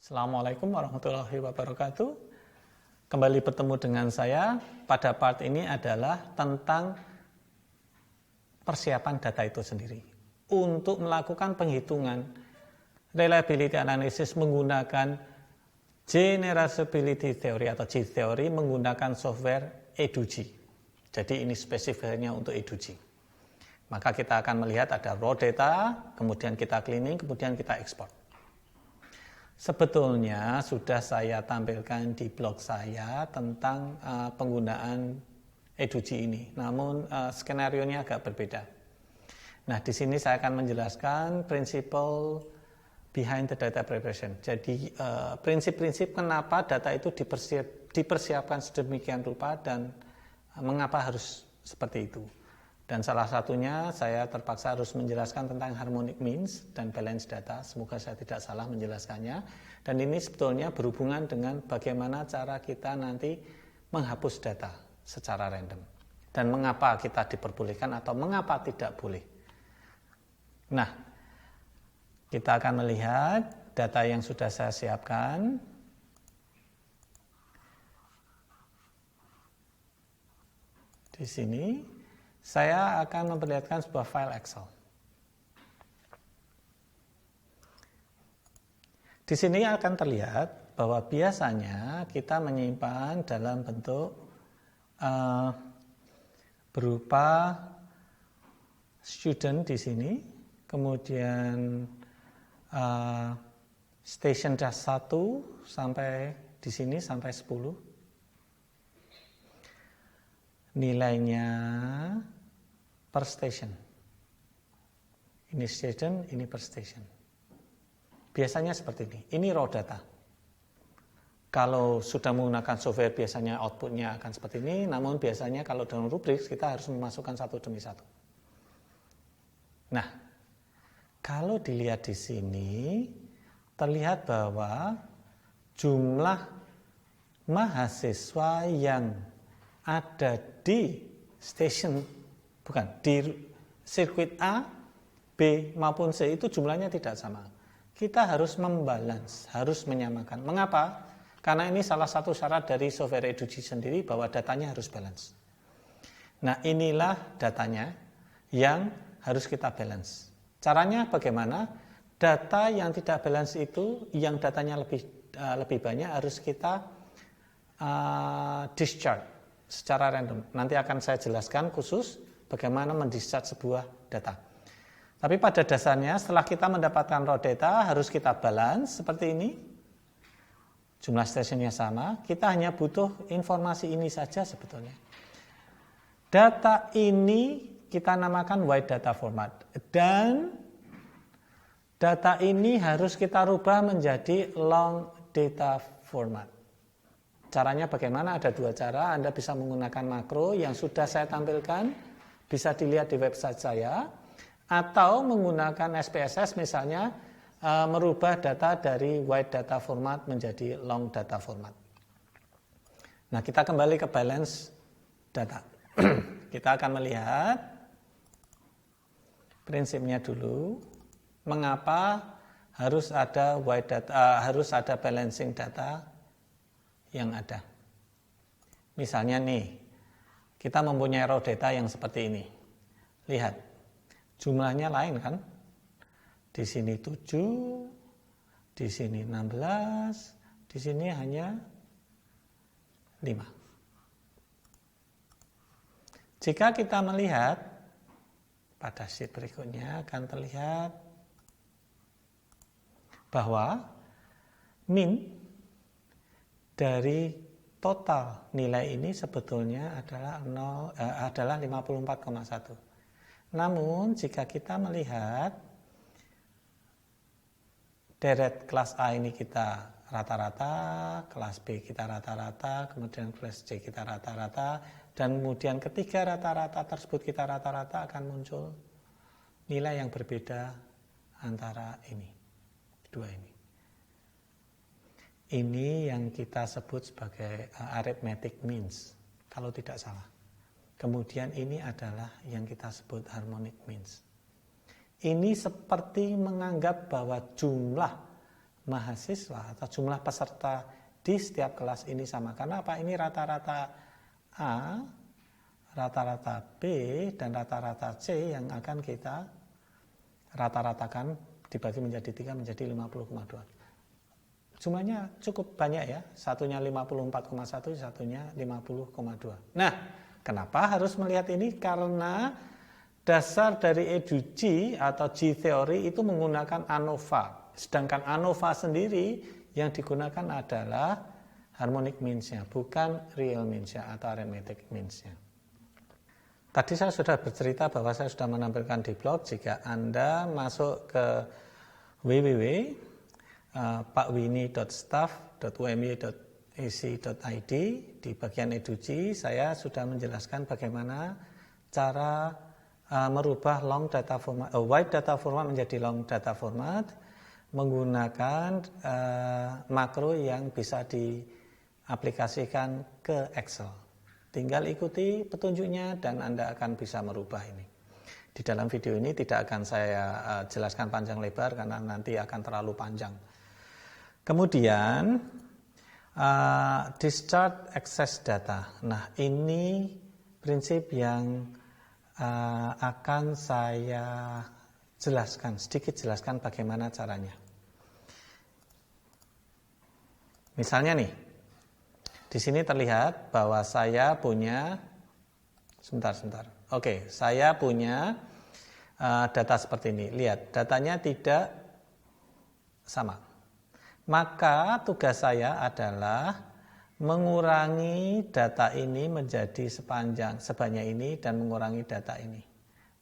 Assalamualaikum warahmatullahi wabarakatuh. Kembali bertemu dengan saya. Pada part ini adalah tentang persiapan data itu sendiri. Untuk melakukan penghitungan reliability analysis menggunakan generalizability theory atau G theory menggunakan software Edugy. Jadi ini spesifiknya untuk Edugy. Maka kita akan melihat ada raw data, kemudian kita cleaning, kemudian kita ekspor. Sebetulnya sudah saya tampilkan di blog saya tentang penggunaan Edugy ini, namun skenario-nya agak berbeda. Nah, di sini saya akan menjelaskan principle behind the data preparation. Jadi prinsip-prinsip kenapa data itu dipersiapkan sedemikian rupa dan mengapa harus seperti itu. Dan salah satunya saya terpaksa harus menjelaskan tentang harmonic means dan balance data. Semoga saya tidak salah menjelaskannya. Dan ini sebetulnya berhubungan dengan bagaimana cara kita nanti menghapus data secara random. Dan mengapa kita diperbolehkan atau mengapa tidak boleh. Nah, kita akan melihat data yang sudah saya siapkan. Di sini saya akan memperlihatkan sebuah file Excel. Di sini akan terlihat bahwa biasanya kita menyimpan dalam bentuk berupa student di sini, kemudian station dash 1 sampai di sini sampai 10. Nilainya per station. Ini station, ini per station. Biasanya seperti ini. Ini raw data. Kalau sudah menggunakan software biasanya outputnya akan seperti ini, namun biasanya kalau dalam Rubrik kita harus memasukkan satu demi satu. Nah, kalau dilihat di sini, terlihat bahwa jumlah mahasiswa yang ada di station, bukan, di sirkuit A, B maupun C itu jumlahnya tidak sama. Kita harus membalance, harus menyamakan. Mengapa? Karena ini salah satu syarat dari software Edugy sendiri bahwa datanya harus balance. Nah, inilah datanya yang harus kita balance. Caranya bagaimana? Data yang tidak balance itu, yang datanya lebih banyak harus kita discharge secara random. Nanti akan saya jelaskan khusus bagaimana mendischarge sebuah data. Tapi pada dasarnya setelah kita mendapatkan raw data harus kita balance seperti ini. Jumlah stationnya sama, kita hanya butuh informasi ini saja sebetulnya. Data ini kita namakan wide data format dan data ini harus kita rubah menjadi long data format. Caranya bagaimana? Ada dua cara. Anda bisa menggunakan makro yang sudah saya tampilkan, bisa dilihat di website saya, atau menggunakan SPSS misalnya, merubah data dari wide data format menjadi long data format. Nah, kita kembali ke balance data. Kita akan melihat prinsipnya dulu. Mengapa harus ada wide data, harus ada balancing data yang ada. Misalnya nih, kita mempunyai raw data yang seperti ini. Lihat, jumlahnya lain kan? Di sini 7, di sini 16, di sini hanya 5. Jika kita melihat pada sheet berikutnya akan terlihat bahwa min dari total nilai ini sebetulnya adalah 54,1. Namun jika kita melihat deret kelas A ini kita rata-rata, kelas B kita rata-rata, kemudian kelas C kita rata-rata, dan kemudian ketiga rata-rata tersebut kita rata-rata akan muncul nilai yang berbeda antara ini, dua ini. Ini yang kita sebut sebagai arithmetic means, kalau tidak salah. Kemudian ini adalah yang kita sebut harmonic means. Ini seperti menganggap bahwa jumlah mahasiswa atau jumlah peserta di setiap kelas ini sama. Karena apa? Ini rata-rata A, rata-rata B, dan rata-rata C yang akan kita rata-ratakan dibagi menjadi 3 menjadi 50,2. Jumlahnya cukup banyak ya, satunya 54,1, satunya 50,2. Nah, kenapa harus melihat ini? Karena dasar dari EduG atau G-theory itu menggunakan ANOVA. Sedangkan ANOVA sendiri yang digunakan adalah harmonic means-nya, bukan real means-nya atau arithmetic means-nya. Tadi saya sudah bercerita bahwa saya sudah menampilkan di blog. Jika Anda masuk ke pakwini.staff.umi.ac.id di bagian EduG, saya sudah menjelaskan bagaimana cara merubah wide data format menjadi long data format menggunakan makro yang bisa diaplikasikan ke Excel. Tinggal ikuti petunjuknya dan Anda akan bisa merubah ini. Di dalam video ini tidak akan saya jelaskan panjang lebar karena nanti akan terlalu panjang. Kemudian discharge access data. Nah, ini prinsip yang akan saya sedikit jelaskan bagaimana caranya. Misalnya nih, di sini terlihat bahwa saya punya sebentar. Oke, saya punya data seperti ini. Lihat, datanya tidak sama. Maka tugas saya adalah mengurangi data ini menjadi sebanyak ini dan mengurangi data ini.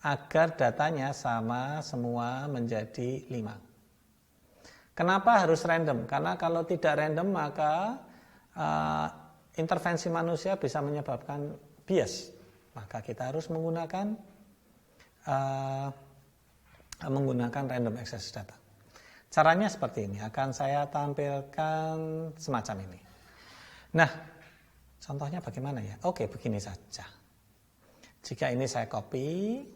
Agar datanya sama semua menjadi 5. Kenapa harus random? Karena kalau tidak random maka intervensi manusia bisa menyebabkan bias. Maka kita harus menggunakan random access data. Caranya seperti ini, akan saya tampilkan semacam ini. Nah, contohnya bagaimana ya? Oke, begini saja. Jika ini saya copy,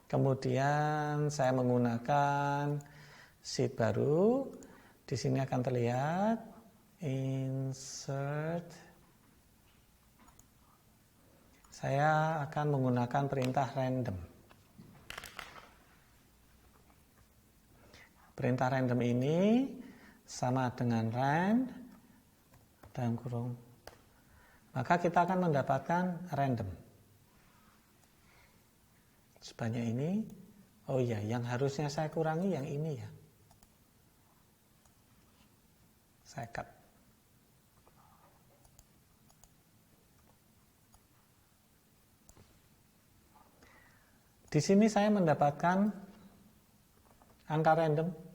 kemudian saya menggunakan sheet baru, di sini akan terlihat insert. Saya akan menggunakan perintah random. Perintah random ini sama dengan rand dalam kurung. Maka kita akan mendapatkan random. Sebanyak ini. Oh iya, yang harusnya saya kurangi yang ini ya. Saya cut. Di sini saya mendapatkan angka random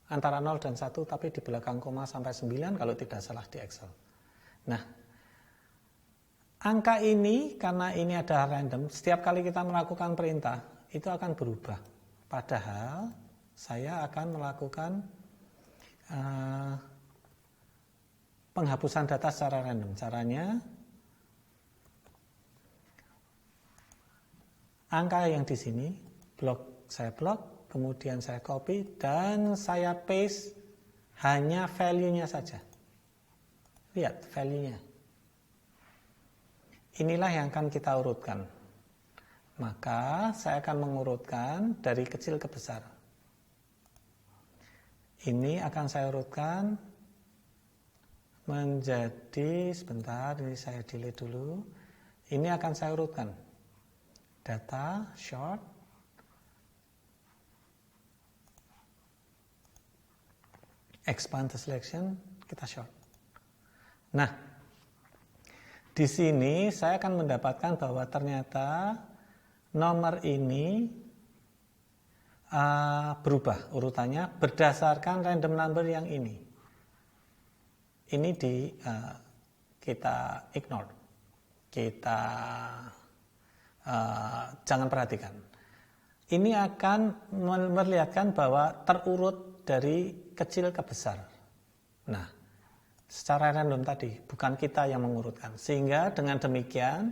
antara 0 dan 1, tapi di belakang koma sampai 9 kalau tidak salah di Excel. Nah, angka ini karena ini adalah random, setiap kali kita melakukan perintah itu akan berubah. Padahal saya akan melakukan penghapusan data secara random. Caranya, angka yang di sini saya blok, kemudian saya copy dan saya paste hanya value-nya saja. Lihat value-nya. Inilah yang akan kita urutkan. Maka saya akan mengurutkan dari kecil ke besar. Ini akan saya urutkan menjadi, sebentar, ini saya delete dulu. Ini akan saya urutkan. Data, short, expand the selection, kita short. Nah, di sini saya akan mendapatkan bahwa ternyata nomor ini berubah urutannya berdasarkan random number yang ini. Ini kita ignore, kita jangan perhatikan. Ini akan memperlihatkan bahwa terurut dari kecil ke besar. Nah, secara random tadi, bukan kita yang mengurutkan. Sehingga dengan demikian,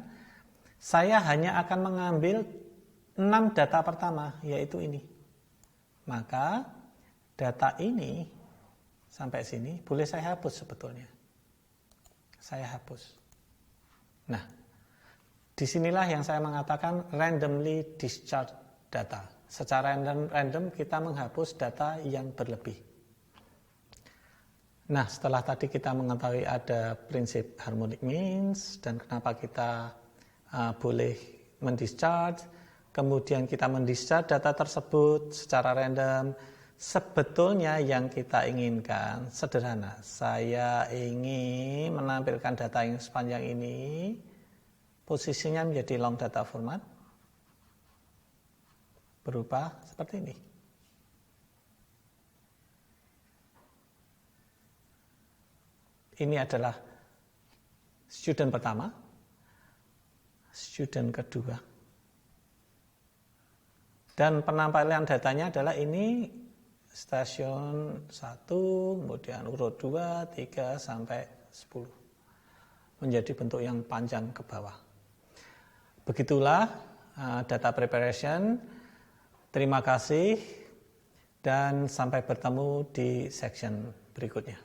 saya hanya akan mengambil 6 data pertama, yaitu ini. maka data ini sampai sini boleh saya hapus sebetulnya. Saya hapus. Nah, disinilah yang saya mengatakan randomly discharge data. Secara random kita menghapus data yang berlebih. Nah, setelah tadi kita mengetahui ada prinsip harmonic means dan kenapa kita boleh mendischarge, kemudian kita mendischarge data tersebut secara random, sebetulnya yang kita inginkan sederhana. Saya ingin menampilkan data yang sepanjang ini, posisinya menjadi long data format, berupa seperti ini. Ini adalah student pertama, student kedua. Dan penampilan datanya adalah ini stasiun 1, kemudian urut 2, 3, sampai 10. Menjadi bentuk yang panjang ke bawah. Begitulah data preparation. Terima kasih dan sampai bertemu di section berikutnya.